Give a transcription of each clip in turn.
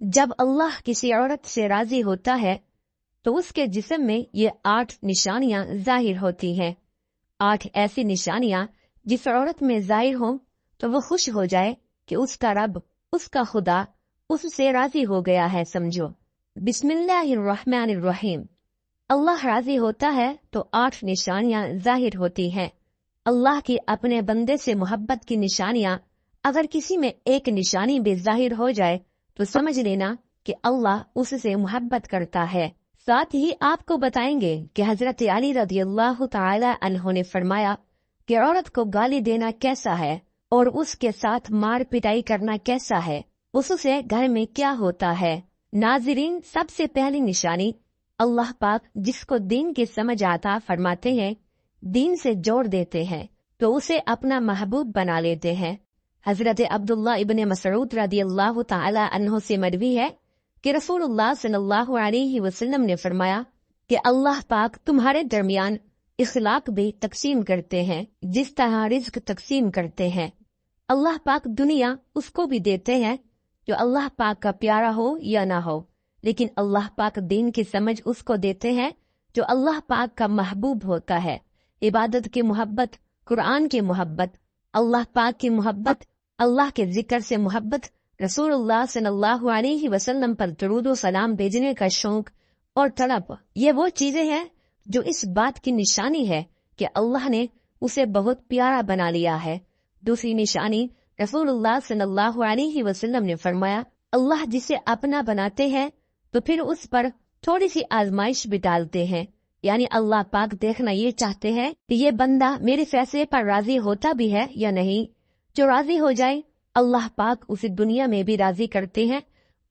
जब अल्लाह किसी औरत से राजी होता है तो उसके जिस्म में ये 8 निशानियां जाहिर होती हैं। 8 ऐसी निशानियां जिस औरत में जाहिर हो तो वो खुश हो जाए कि उसका रब, उसका खुदा उससे राजी हो गया है। समझो, बिस्मिल्लाहिर्रहमानिर्रहीम। अल्लाह राजी होता है तो 8 निशानियां जाहिर होती हैं। अल्लाह की अपने बंदे से मोहब्बत की निशानियां अगर किसी में एक निशानी भी जाहिर हो जाए तो समझ लेना कि अल्लाह उससे मोहब्बत करता है। साथ ही आपको बताएंगे कि हजरत अली रज़ियल्लाहु ताला अन्हु ने फरमाया कि औरत को गाली देना कैसा है और उसके साथ मार पिटाई करना कैसा है, उससे घर में क्या होता है। नाज़रीन, सबसे पहली निशानी, अल्लाह पाक जिसको दीन की समझ आता फरमाते हैं, दीन से जोड़ देते हैं तो उसे अपना महबूब बना लेते हैं। हजरत अब्दुल्ला इब्ने मसऊद रज़ियल्लाहु ताला अन्हु से मरवी है कि रसूलुल्लाह सल्लल्लाहु अलैहि वसल्लम ने फरमाया कि अल्लाह पाक तुम्हारे दरमियान इखलाक भी तकसीम करते हैं जिस तरह रिज्क तकसीम करते हैं। अल्लाह पाक दुनिया उसको भी देते हैं जो अल्लाह पाक का प्यारा हो या ना हो, लेकिन अल्लाह पाक दीन की समझ उसको देते हैं जो अल्लाह पाक का महबूब होता है। इबादत की मोहब्बत, कुरान की मोहब्बत, अल्लाह पाक की मोहब्बत, अल्लाह के जिक्र से मोहब्बत, रसूलुल्लाह सल्लल्लाहु अलैहि वसल्लम पर दरूद व सलाम भेजने का शौक और तड़प, ये वो चीजें हैं जो इस बात की निशानी है कि अल्लाह ने उसे बहुत प्यारा बना लिया है। दूसरी निशानी, रसूलुल्लाह सल्लल्लाहु अलैहि वसल्लम ने फरमाया, अल्लाह जिसे अपना बनाते हैं तो फिर उस पर थोड़ी सी आजमाइश भी डालते हैं। यानी अल्लाह पाक देखना ये चाहते हैं कि ये बंदा मेरे फैसले पर राजी होता भी है या नहीं। जो राजी हो जाए अल्लाह पाक उसे दुनिया में भी राजी करते हैं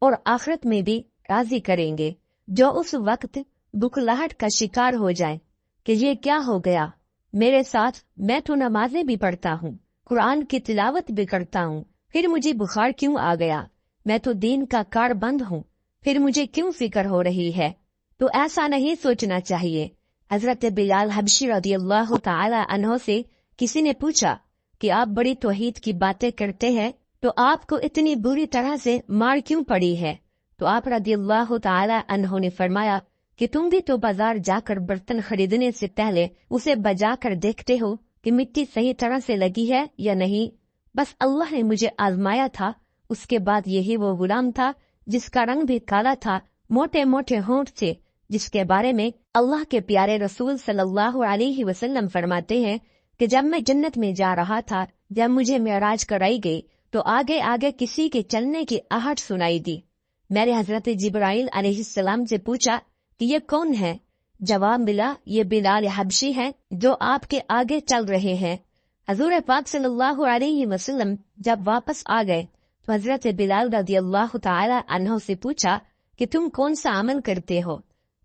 और आखिरत में भी राजी करेंगे। जो उस वक्त बुखलाहट का शिकार हो जाए कि ये क्या हो गया मेरे साथ, मैं तो नमाजें भी पढ़ता हूँ, कुरान की तिलावत भी करता हूँ, फिर मुझे बुखार क्यों आ गया, मैं तो दीन का कारबंद हूँ, फिर मुझे क्यों फिक्र हो रही है, तो ऐसा नहीं सोचना चाहिए। हजरत बिलाल हबशी रज़ियल्लाहु ताला अन्हु से किसी ने पूछा कि आप बड़ी तौहीद की बातें करते हैं तो आपको इतनी बुरी तरह से मार क्यों पड़ी है। तो आप रज़ियल्लाहु ताला अन्हु ने फरमाया कि तुम भी तो बाजार जाकर बर्तन खरीदने से पहले उसे बजा कर देखते हो कि मिट्टी सही तरह से लगी है या नहीं। बस अल्लाह ने मुझे आजमाया था। उसके बाद यही वो गुलाम था जिसका रंग भी काला था, मोटे मोटे होंठ थे, जिसके बारे में अल्लाह के प्यारे रसूल सल्लल्लाहु अलैहि वसल्लम फरमाते हैं कि जब मैं जन्नत में जा रहा था, जब मुझे मेराज कराई गई तो आगे आगे किसी के चलने की आहट सुनाई दी। मैंने हजरत जिब्राइल अलैहिस्सलाम से पूछा कि ये कौन है। जवाब मिला, ये बिलाल हबशी हैं जो आपके आगे चल रहे हैं। हजूर पाक सल्लल्लाहु अलैहि वसल्लम जब वापस आ गए तो हजरत बिलाल रज़ियल्लाहु ताला अन्हु से पूछा कि तुम कौन सा अमल करते हो।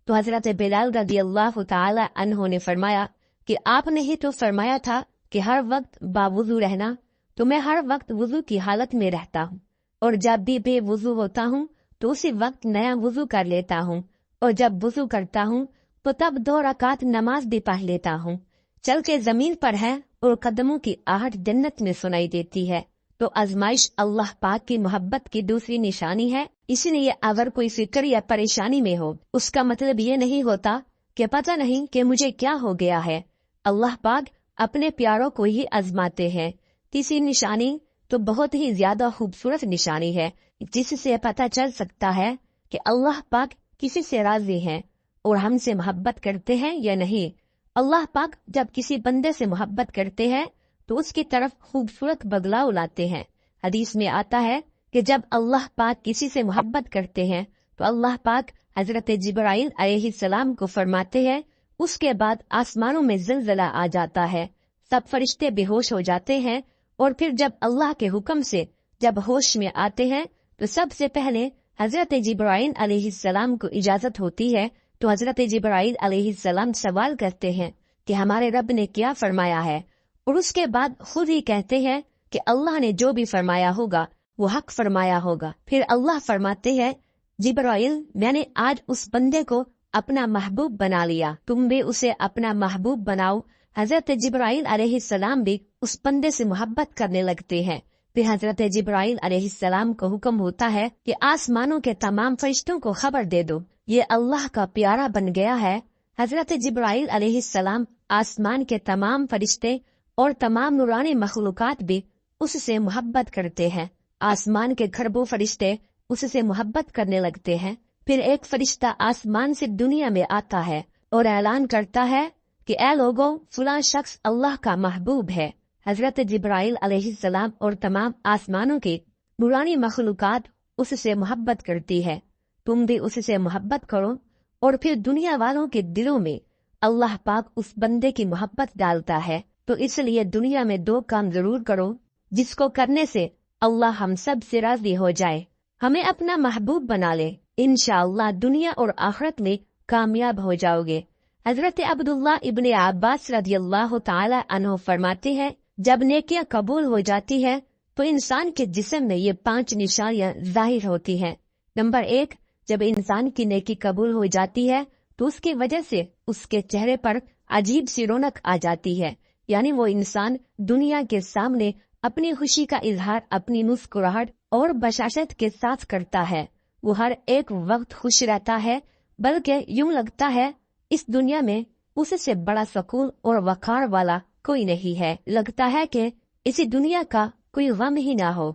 तो हजरत बिलाल रज़ियल्लाहु ताला अन्हु ने फरमाया कि आपने ही तो फरमाया था कि हर वक्त बावुजू रहना, तो मैं हर वक्त वुजू की हालत में रहता हूँ और जब भी बेवुजू होता हूँ तो उसी वक्त नया वुजू कर लेता हूँ और जब वुजू करता हूँ तो तब 2 रकात नमाज भी पढ़ लेता हूँ। चल के जमीन पर है और कदमों की आहट जन्नत में सुनाई देती है। तो आजमाइश अल्लाह पाक की मोहब्बत की दूसरी निशानी है। इसलिए अगर कोई फिक्र या परेशानी में हो उसका मतलब ये नहीं होता कि पता नहीं कि मुझे क्या हो गया है। अल्लाह पाक अपने प्यारों को ही आजमाते हैं। तीसरी निशानी तो बहुत ही ज्यादा खूबसूरत निशानी है जिससे पता चल सकता है कि अल्लाह पाक किसी से राजी हैं और हमसे मोहब्बत करते हैं या नहीं। अल्लाह पाक जब किसी बंदे से मोहब्बत करते हैं तो उसकी तरफ खूबसूरत बदलाव लाते हैं। हदीस में आता है कि जब अल्लाह पाक किसी से मोहब्बत करते हैं तो अल्लाह पाक हजरत जिब्राइल अलैहिस्सलाम को फरमाते हैं, उसके बाद आसमानों में ज़िलज़ला आ जाता है, सब फरिश्ते बेहोश हो जाते हैं और फिर जब अल्लाह के हुक्म से जब होश में आते हैं तो सबसे पहले हजरत जिब्राइल अलैहिस्सलाम को इजाजत होती है। तो हजरत जिब्राइल अलैहिस्सलाम सवाल करते हैं कि हमारे रब ने क्या फरमाया है और उसके बाद खुद ही कहते हैं कि अल्लाह ने जो भी फरमाया होगा वो हक फरमाया होगा। फिर अल्लाह फरमाते हैं, जिब्राइल मैंने आज उस बंदे को अपना महबूब बना लिया, तुम भी उसे अपना महबूब बनाओ। हजरत जिब्राइल अलैहिस्सलाम भी उस बंदे से मोहब्बत करने लगते हैं। फिर हजरत जिब्राइल अलैहिस्सलाम को हुक्म होता है कि आसमानों के तमाम फरिश्तों को खबर दे दो, ये अल्लाह का प्यारा बन गया है। हजरत जिब्राइल अलैहिस्सलाम आसमान के तमाम फरिश्ते और तमाम नूरानी मखलूकात भी उससे मोहब्बत करते हैं। आसमान के खरबों फरिश्ते उससे मोहब्बत करने लगते हैं। फिर एक फरिश्ता आसमान से दुनिया में आता है और ऐलान करता है कि ऐ लोगों, फलां शख्स अल्लाह का महबूब है। हजरत जिब्राइल अलैहिस्सलाम और तमाम आसमानों की नूरानी मखलूकात उससे मोहब्बत करती है। तुम भी उससे मोहब्बत करो। और फिर दुनिया वालों के दिलों में अल्लाह पाक उस बंदे की मोहब्बत डालता है। तो इसलिए दुनिया में 2 काम जरूर करो जिसको करने से अल्लाह हम सब से राजी हो जाए, हमें अपना महबूब बना ले। इंशाअल्लाह दुनिया और आखिरत में कामयाब हो जाओगे। हजरत अब्दुल्लाह इब्ने अब्बास रदियल्लाहु ताला अन्हु फरमाते हैं, जब नेकियां कबूल हो जाती है तो इंसान के जिस्म में ये 5 निशानियां जाहिर होती हैं। नंबर 1, जब इंसान की नेकी कबूल हो जाती है तो उसकी वजह से उसके चेहरे पर अजीब सी रौनक आ जाती है, यानी वो इंसान दुनिया के सामने अपनी खुशी का इजहार अपनी मुस्कुराहट और बशाशत के साथ करता है। वो हर एक वक्त खुश रहता है, बल्कि यूं लगता है इस दुनिया में उससे बड़ा सुकून और वकार वाला कोई नहीं है। लगता है कि इसी दुनिया का कोई गम ही ना हो।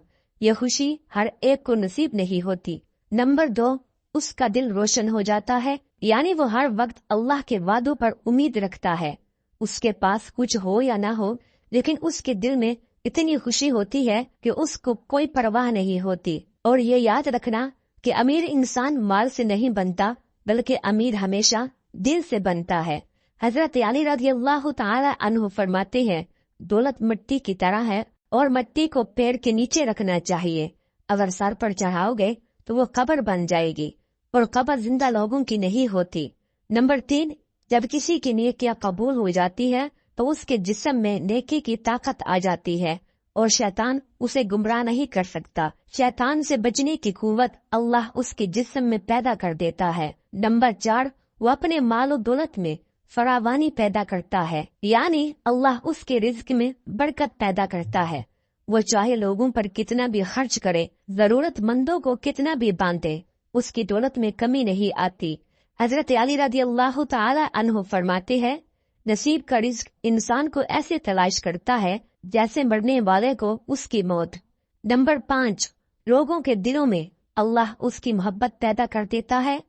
यह खुशी हर एक को नसीब नहीं होती। नंबर 2, उसका दिल रोशन हो जाता है, यानी वो हर वक्त अल्लाह के वादों पर उम्मीद रखता है। उसके पास कुछ हो या ना हो, लेकिन उसके दिल में इतनी खुशी होती है कि उसको कोई परवाह नहीं होती। और ये याद रखना कि अमीर इंसान माल से नहीं बनता, बल्कि अमीर हमेशा दिल से बनता है। हजरत अली रज़ियल्लाहु ताला अन्हु फरमाते हैं, दौलत मिट्टी की तरह है और मिट्टी को पैर के नीचे रखना चाहिए। अगर सर पर चढ़ाओगे तो वो कब्र बन जाएगी और कब्र जिंदा लोगों की नहीं होती। नंबर 3, जब किसी की नेकियां कबूल हो जाती है तो उसके जिस्म में नेकी की ताकत आ जाती है और शैतान उसे गुमराह नहीं कर सकता। शैतान से बचने की कुव्वत अल्लाह उसके जिस्म में पैदा कर देता है। नंबर 4, वो अपने मालो दौलत में फरावानी पैदा करता है, यानी अल्लाह उसके रिज्क में बरकत पैदा करता है। वो चाहे लोगों पर कितना भी खर्च करे, जरूरतमंदों को कितना भी बांटे, उसकी दौलत में कमी नहीं आती। हजरत अली रज़ियल्लाहु ताला अन्हु फरमाते हैं, नसीब का रिज्क इंसान को ऐसे तलाश करता है जैसे मरने वाले को उसकी मौत। नंबर 5, लोगों के दिलों में अल्लाह उसकी मोहब्बत पैदा कर देता है,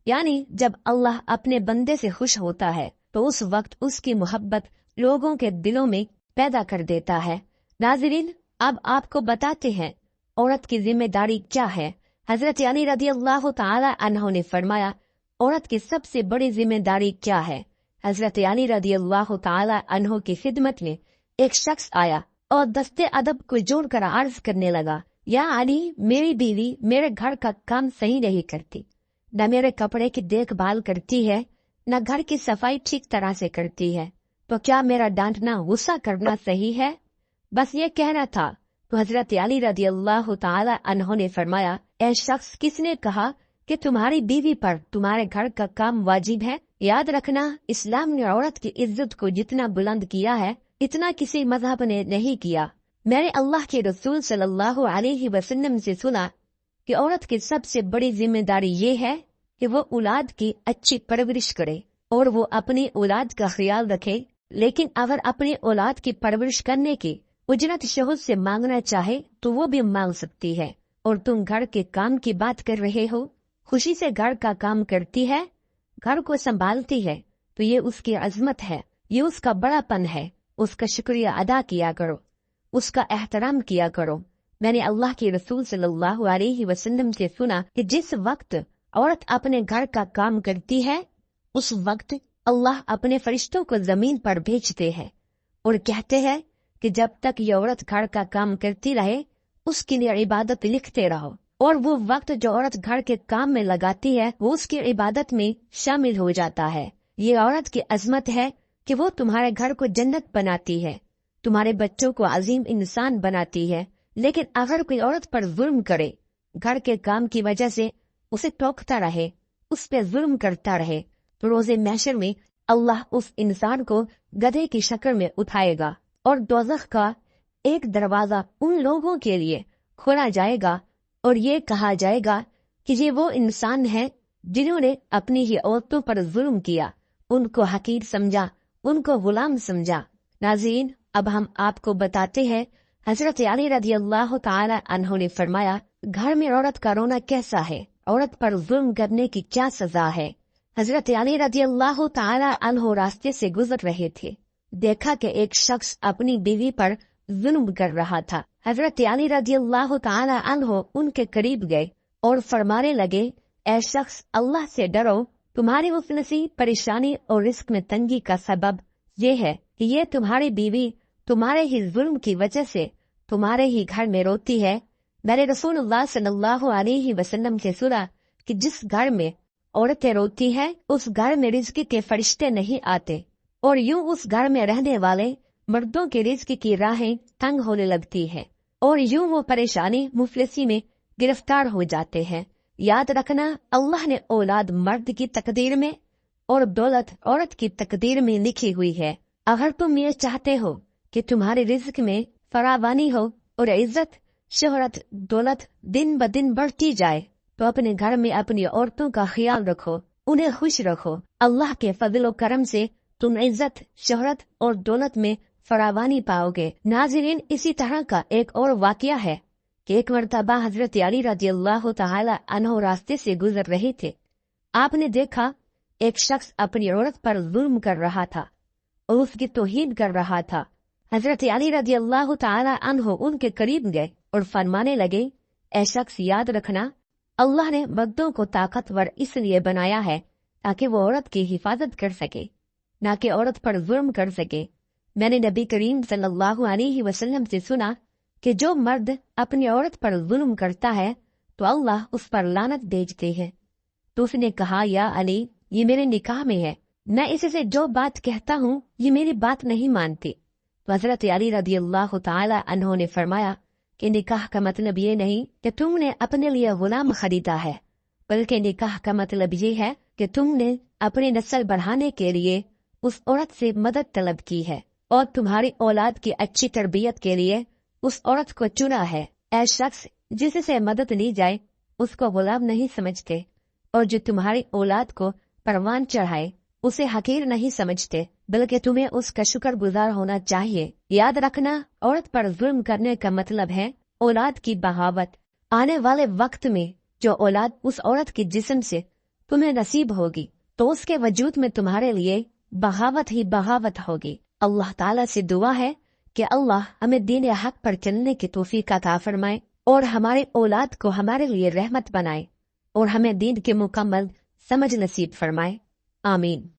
यानी जब अल्लाह अपने बंदे से खुश होता है तो उस वक्त उसकी मोहब्बत लोगों के दिलों में पैदा कर देता है। नाज़रीन, अब आपको बताते हैं औरत की जिम्मेदारी क्या है। हजरत अली रज़ियल्लाहु ताला अन्हु ने फरमाया, औरत की सबसे बड़ी जिम्मेदारी क्या है। हजरत अली रज़ियल्लाहु ताला अन्हु की खिदमत में एक शख्स आया और दस्ते अदब को जोड़कर अर्ज करने लगा, या अली, मेरी बीवी मेरे घर का काम सही नहीं करती, न मेरे कपड़े की देखभाल करती है, न घर की सफाई ठीक तरह से करती है, तो क्या मेरा डांटना गुस्सा करना सही है? बस ये कहना था तो हजरत अली रज़ियल्लाहु ताला अन्हु ने फरमाया, ऐ शख्स, किसने कहा कि तुम्हारी बीवी पर तुम्हारे घर का काम वाजिब है? याद रखना, इस्लाम ने औरत की इज्जत को जितना बुलंद किया है इतना किसी मजहब ने नहीं किया। मैंने अल्लाह के रसूल सल्लल्लाहु अलैहि वसल्लम से सुना कि औरत की सबसे बड़ी जिम्मेदारी ये है कि वो औलाद की अच्छी परवरिश करे और वो अपनी औलाद का ख्याल रखे। लेकिन अगर अपनी औलाद की परवरिश करने की उजरत शोहर से मांगना चाहे तो वो भी मांग सकती है। और तुम घर के काम की बात कर रहे हो, खुशी से घर का काम करती है, घर को संभालती है, तो ये उसकी अजमत है, ये उसका बड़ापन है। उसका शुक्रिया अदा किया करो, उसका एहतराम किया करो। मैंने अल्लाह के रसूल सल्लल्लाहु अलैहि वसल्लम से सुना कि जिस वक्त औरत अपने घर का काम करती है उस वक्त अल्लाह अपने फरिश्तों को जमीन पर भेजते हैं और कहते हैं कि जब तक ये औरत घर का काम करती रहे उसके लिए इबादत लिखते रहो। और वो वक्त जो औरत घर के काम में लगाती है वो उसकी इबादत में शामिल हो जाता है। ये औरत की अजमत है कि वो तुम्हारे घर को जन्नत बनाती है, तुम्हारे बच्चों को अजीम इंसान बनाती है। लेकिन अगर कोई औरत पर जुल्म करे, घर के काम की वजह से उसे टोकता रहे, उस पे जुल्म करता रहे, तो रोजे महशर में अल्लाह उस इंसान को गधे की शक्ल में उठाएगा और दोज़ख का एक दरवाजा उन लोगों के लिए खोला जाएगा और ये कहा जाएगा कि ये वो इंसान हैं जिन्होंने अपनी ही औरतों पर जुल्म किया, उनको हकीर समझा, उनको गुलाम समझा। नाज़रीन, अब हम आपको बताते हैं हजरत अली रज़ी अल्लाह ताला अन्हु ने फरमाया, घर में औरत का रोना कैसा है, औरत पर जुल्म करने की क्या सजा है। हजरत अली रज़ी अल्लाह ताला अन्हु रास्ते से गुजर रहे थे, देखा कि एक शख्स अपनी बीवी पर जुल्म कर रहा था। हजरत अली रज़ी अल्लाह ताला अन्हु उनके करीब गए और फरमाने लगे, ऐ शख्स, अल्लाह से डरो, तुम्हारी मुफलिसी, परेशानी और रिस्क में तंगी का सबब ये है कि ये तुम्हारी बीवी तुम्हारे ही जुल्म की वजह से तुम्हारे ही घर में रोती है। मैंने रसूलुल्लाह सल्लल्लाहु अलैहि वसल्लम से सुना कि जिस घर में औरतें रोती हैं उस घर में रिज़्क के फरिश्ते नहीं आते, और यूं उस घर में रहने वाले मर्दों के रिज़्क की राहें तंग होने लगती हैं, और यूं वो परेशानी मुफलिसी में गिरफ्तार हो जाते हैं। याद रखना, अल्लाह ने औलाद मर्द की तकदीर में और दौलत औरत की तकदीर में लिखी हुई है। अगर तुम ये चाहते हो कि तुम्हारे रिज़्क में फरावानी हो और इज्जत, शोहरत, दौलत दिन ब दिन बढ़ती जाए, तो अपने घर में अपनी औरतों का ख्याल रखो, उन्हें खुश रखो। अल्लाह के फजल और करम से तुम इज्जत, शोहरत और दौलत में फरावानी पाओगे। नाज़रीन, इसी तरह का एक और वाकया है कि एक मर्तबा हजरत अली रज़ी अल्लाह ताला अन्हु रास्ते से गुजर रहे थे। आपने देखा एक शख्स अपनी औरत पर जुल्म कर रहा था और उसकी तौहीन कर रहा था। हजरत अली रज़ी अल्लाह ताला अन्हु उनके करीब गए और फरमाने लगे, ऐ शख्स, याद रखना, अल्लाह ने मर्दों को ताकतवर इसलिए बनाया है ताकि वो औरत की हिफाजत कर सके, न कि औरत पर जुल्म कर सके। मैंने नबी करीम सल्लल्लाहु अलैहि वसल्लम से सुना कि जो मर्द अपनी औरत पर जुल्म करता है तो अल्लाह उस पर लानत भेजते हैं। तो उसने कहा, या अली, ये मेरे निकाह में है, मैं इससे जो बात कहता हूँ ये मेरी बात नहीं मानती। तो हजरत अली रज़ी अल्लाह ताला अन्हु ने फरमाया कि निकाह का मतलब ये नहीं कि तुमने अपने लिए गुलाम खरीदा है, बल्कि निकाह का मतलब ये है कि तुमने अपनी नस्ल बढ़ाने के लिए उस औरत से मदद तलब की है और तुम्हारी औलाद की अच्छी तरबियत के लिए उस औरत को चुना है। ऐ शख्स, जिससे मदद ली जाए उसको गुलाम नहीं समझते, और जो तुम्हारी औलाद को परवान चढ़ाए उसे हकीर नहीं समझते, बल्कि तुम्हें उसका शुक्रगुजार होना चाहिए। याद रखना, औरत पर जुल्म करने का मतलब है औलाद की बगावत। आने वाले वक्त में जो औलाद उस औरत के जिस्म से तुम्हें नसीब होगी तो उसके वजूद में तुम्हारे लिए बगावत ही बगावत होगी। अल्लाह ताला से दुआ है कि अल्लाह हमें दीन हक पर चलने की तौफीक अता फरमाए और हमारे औलाद को हमारे लिए रहमत बनाए और हमें दीन के मुकम्मल समझ नसीब फरमाए। आमीन।